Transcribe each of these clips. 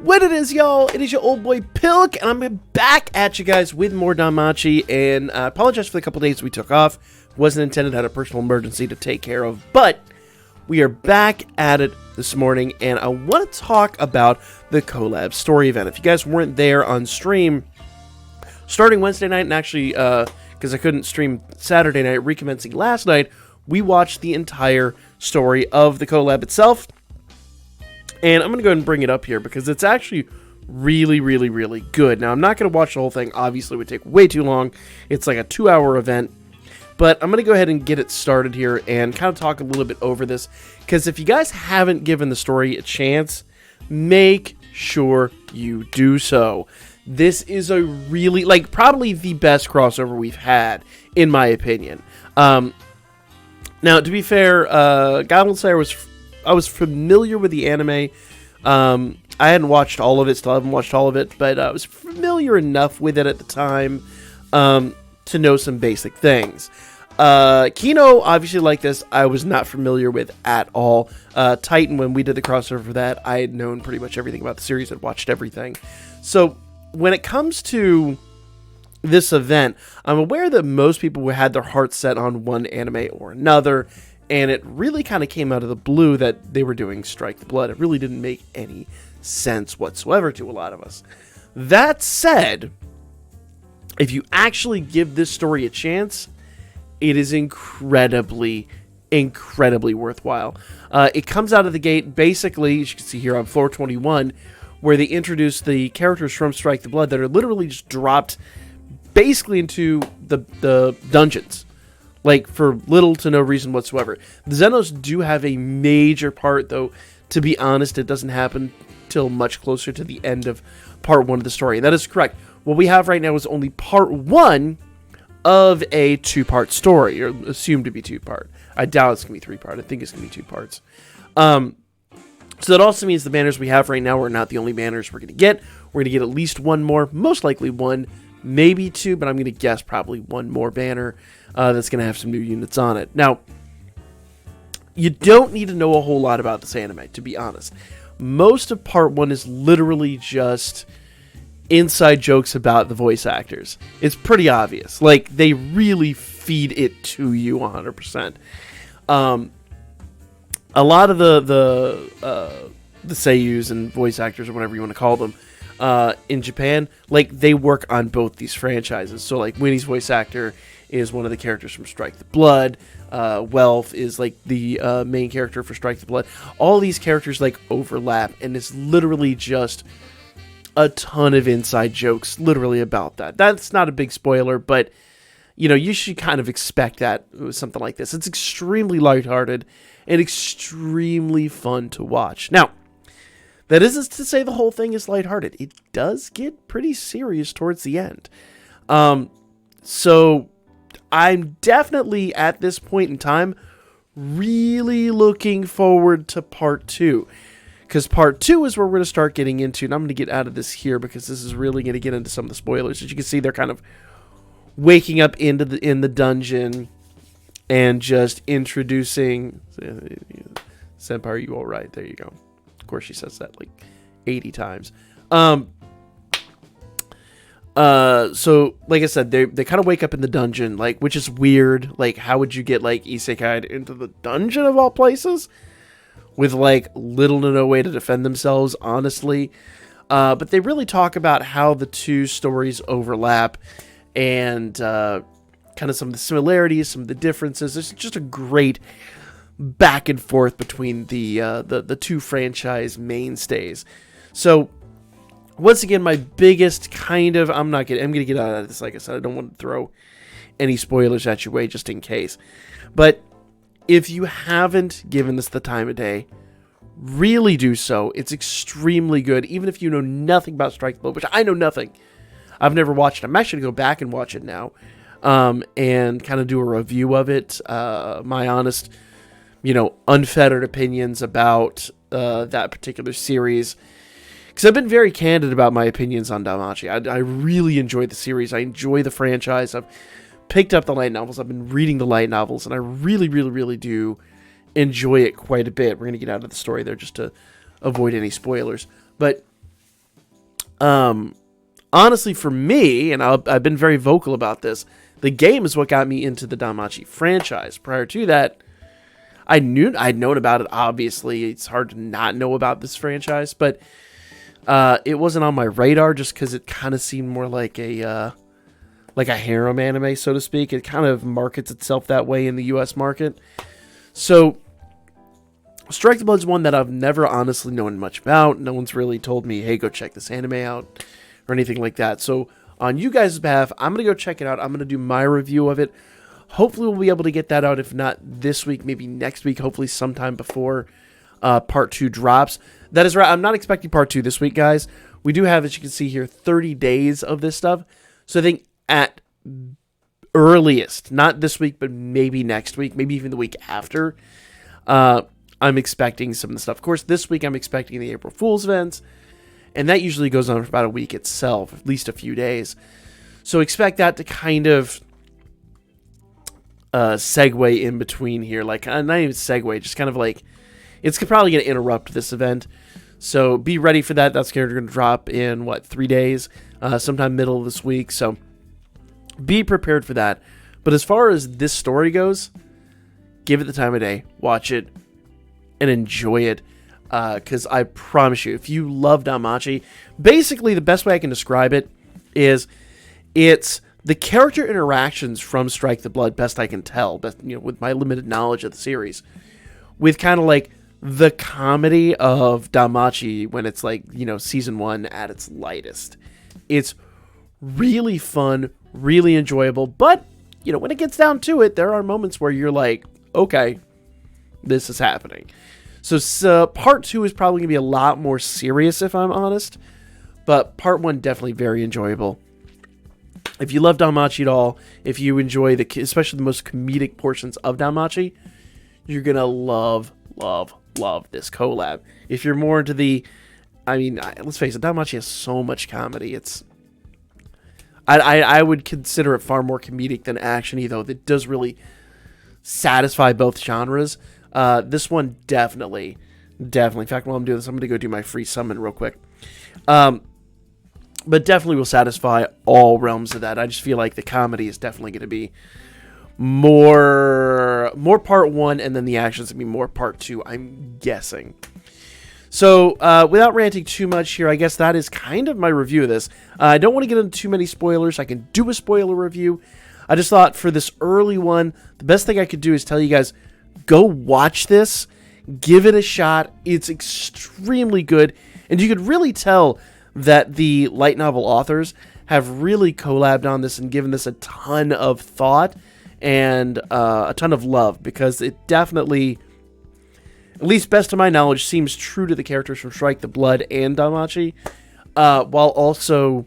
What it is, y'all? It is your old boy Pilk, and I'm back at you guys with more Danmachi. And I apologize for the couple days we took off. Wasn't intended, had a personal emergency to take care of, but we are back at it this morning, and I want to talk about the collab story event. If you guys weren't there on stream, starting Wednesday night, and actually, because I couldn't stream Saturday night, recommencing last night, we watched the entire story of the collab itself. And I'm going to go ahead and bring it up here because it's actually really, really, really good. Now, I'm not going to watch the whole thing. Obviously, it would take way too long. It's like a 2-hour event. But I'm going to go ahead and get it started here and kind of talk a little bit over this. Because if you guys haven't given the story a chance, make sure you do so. This is a really, like, probably the best crossover we've had, in my opinion. Now, to be fair, Goblin Slayer I was familiar with the anime. I hadn't watched all of it, still haven't watched all of it, but I was familiar enough with it at the time to know some basic things. Kino, obviously like this, I was not familiar with at all. Titan, when we did the crossover for that, I had known pretty much everything about the series, I'd watched everything. So, when it comes to this event, I'm aware that most people had their hearts set on one anime or another, and it really kind of came out of the blue that they were doing Strike the Blood. It really didn't make any sense whatsoever to a lot of us. That said, if you actually give this story a chance, it is incredibly, incredibly worthwhile. It comes out of the gate, basically, as you can see here on floor 21, where they introduce the characters from Strike the Blood that are literally just dropped basically into the dungeons. Like, for little to no reason whatsoever. The Xenos do have a major part, though, to be honest, it doesn't happen till much closer to the end of part 1 of the story. And that is correct. What we have right now is only part 1 of a 2-part story, or assumed to be 2-part. I doubt it's going to be 3-part. I think it's going to be 2 parts. So that also means the banners we have right now are not the only banners we're going to get. We're going to get at least one more, most likely 1, maybe 2, but I'm going to guess probably 1 more banner that's going to have some new units on it. Now, you don't need to know a whole lot about this anime, to be honest. Most of part 1 is literally just inside jokes about the voice actors. It's pretty obvious. Like, they really feed it to you 100%. A lot of the seiyus and voice actors, or whatever you want to call them, in Japan, like, they work on both these franchises. So, like, Winnie's voice actor is one of the characters from Strike the Blood. Welf is, like, the main character for Strike the Blood. All these characters, like, overlap, and it's literally just a ton of inside jokes, literally, about that. That's not a big spoiler, but, you know, you should kind of expect that with something like this. It's extremely lighthearted and extremely fun to watch. Now, that isn't to say the whole thing is lighthearted. It does get pretty serious towards the end. So I'm definitely, at this point in time, really looking forward to part 2. Because part 2 is where we're going to start getting into, and I'm going to get out of this here because this is really going to get into some of the spoilers. As you can see, they're kind of waking up in the dungeon and just introducing... Senpai, are you alright? There you go. Of course, she says that like 80 times. So, like I said, they kind of wake up in the dungeon, like, which is weird. Like, how would you get, like, isekai'd into the dungeon of all places? With, like, little to no way to defend themselves, honestly. But they really talk about how the two stories overlap and kind of some of the similarities, some of the differences. It's just a great back and forth between the two franchise mainstays. So, once again, my biggest kind of... I'm going to get out of this, like I said. I don't want to throw any spoilers at your way just in case. But if you haven't given this the time of day, really do so. It's extremely good. Even if you know nothing about Strike the Blood, which I know nothing. I've never watched it. I'm actually going to go back and watch it now. And kind of do a review of it. My honest, unfettered opinions about that particular series. Because I've been very candid about my opinions on Danmachi. I really enjoy the series. I enjoy the franchise. I've picked up the light novels. I've been reading the light novels. And I really, really, really do enjoy it quite a bit. We're going to get out of the story there just to avoid any spoilers. But Honestly, for me, and I've been very vocal about this, the game is what got me into the Danmachi franchise. Prior to that, I'd known about it. Obviously, it's hard to not know about this franchise, but it wasn't on my radar just because it kind of seemed more like a harem anime, so to speak. It kind of markets itself that way in the U.S. market. So, Strike the Blood's one that I've never honestly known much about. No one's really told me, hey, go check this anime out, or anything like that. So, on you guys' behalf, I'm going to go check it out. I'm going to do my review of it. Hopefully, we'll be able to get that out, if not this week, maybe next week, hopefully sometime before Part 2 drops. That is right. I'm not expecting Part 2 this week, guys. We do have, as you can see here, 30 days of this stuff. So, I think at earliest, not this week, but maybe next week, maybe even the week after, I'm expecting some of the stuff. Of course, this week I'm expecting the April Fool's events, and that usually goes on for about a week itself, at least a few days. So expect that to kind of segue in between here. Like, not even segue, just kind of like, it's probably going to interrupt this event. So be ready for that. That's going to drop in, 3 days? Sometime middle of this week. So be prepared for that. But as far as this story goes, give it the time of day. Watch it and enjoy it. Because I promise you, if you love Danmachi, basically the best way I can describe it is it's the character interactions from Strike the Blood, best I can tell, with my limited knowledge of the series, with kind of like the comedy of Danmachi when it's like, season 1 at its lightest. It's really fun, really enjoyable, but, when it gets down to it, there are moments where you're like, okay, this is happening. So part 2 is probably going to be a lot more serious, if I'm honest, but part 1 definitely very enjoyable. If you love Danmachi at all, if you enjoy especially the most comedic portions of Danmachi, you're going to love this collab. If you're more into let's face it, Danmachi has so much comedy. I would consider it far more comedic than action-y, though. It does really satisfy both genres. This one definitely. In fact, while I'm doing this, I'm going to go do my free summon real quick. But definitely will satisfy all realms of that. I just feel like the comedy is definitely going to be more part 1, and then the action's going to be more part 2, I'm guessing. So, without ranting too much here, I guess that is kind of my review of this. I don't want to get into too many spoilers. I can do a spoiler review. I just thought for this early one, the best thing I could do is tell you guys, go watch this. Give it a shot. It's extremely good. And you could really tell that the light novel authors have really collabed on this and given this a ton of thought and a ton of love, because it definitely, at least best to my knowledge, seems true to the characters from Strike the Blood and Danmachi, while also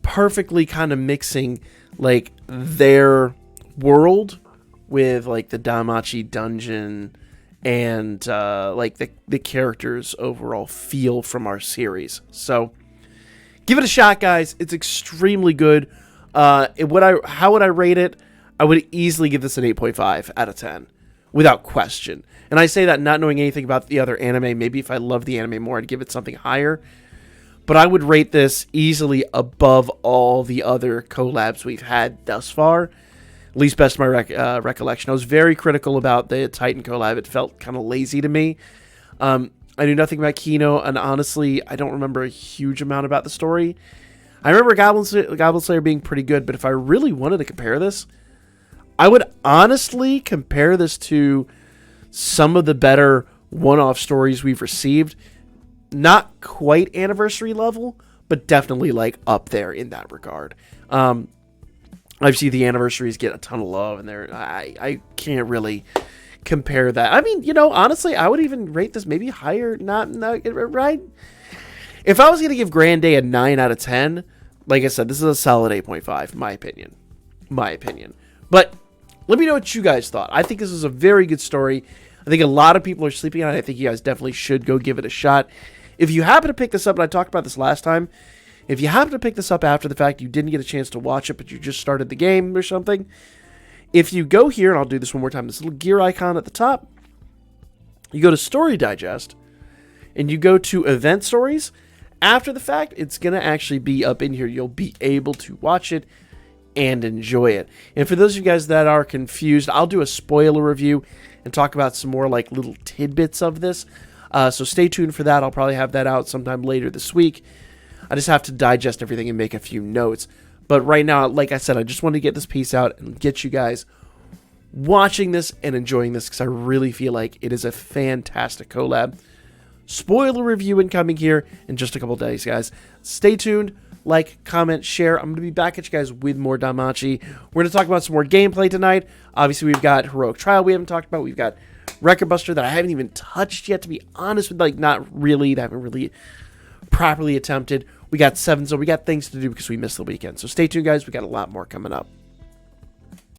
perfectly kind of mixing like their world with like the Danmachi dungeon and like the characters' overall feel from our series. So give it a shot, guys. It's extremely good. How would I rate it? I would easily give this an 8.5 out of 10 without question. And I say that not knowing anything about the other anime. Maybe if I love the anime more, I'd give it something higher. But I would rate this easily above all the other collabs we've had thus far. At least best of my recollection. I was very critical about the Titan collab. It felt kind of lazy to me. I knew nothing about Kino, and honestly, I don't remember a huge amount about the story. I remember Goblin Slayer being pretty good, but if I really wanted to compare this, I would honestly compare this to some of the better one-off stories we've received. Not quite anniversary level, but definitely like up there in that regard. Obviously, the anniversaries get a ton of love, and I can't really compare that. I mean, honestly, I would even rate this maybe higher. Not right. If I was going to give Grand Day a 9 out of 10, like I said, this is a solid 8.5, my opinion. But let me know what you guys thought. I think this is a very good story. I think a lot of people are sleeping on it. I think you guys definitely should go give it a shot. If you happen to pick this up, and I talked about this last time, if you happen to pick this up after the fact, you didn't get a chance to watch it, but you just started the game or something, if you go here, and I'll do this one more time, this little gear icon at the top, you go to Story Digest, and you go to Event Stories, after the fact, it's going to actually be up in here. You'll be able to watch it and enjoy it. And for those of you guys that are confused, I'll do a spoiler review and talk about some more like little tidbits of this. So stay tuned for that. I'll probably have that out sometime later this week. I just have to digest everything and make a few notes. But right now, like I said, I just wanted to get this piece out and get you guys watching this and enjoying this, because I really feel like it is a fantastic collab. Spoiler review incoming here in just a couple days, guys. Stay tuned. Like, comment, share. I'm going to be back at you guys with more Danmachi. We're going to talk about some more gameplay tonight. Obviously, we've got Heroic Trial we haven't talked about. We've got Record Buster that I haven't even touched yet, to be honest with you. Like, not really. That haven't really properly attempted. We got 7 Zone. We got things to do because we missed the weekend. So stay tuned, guys. We got a lot more coming up.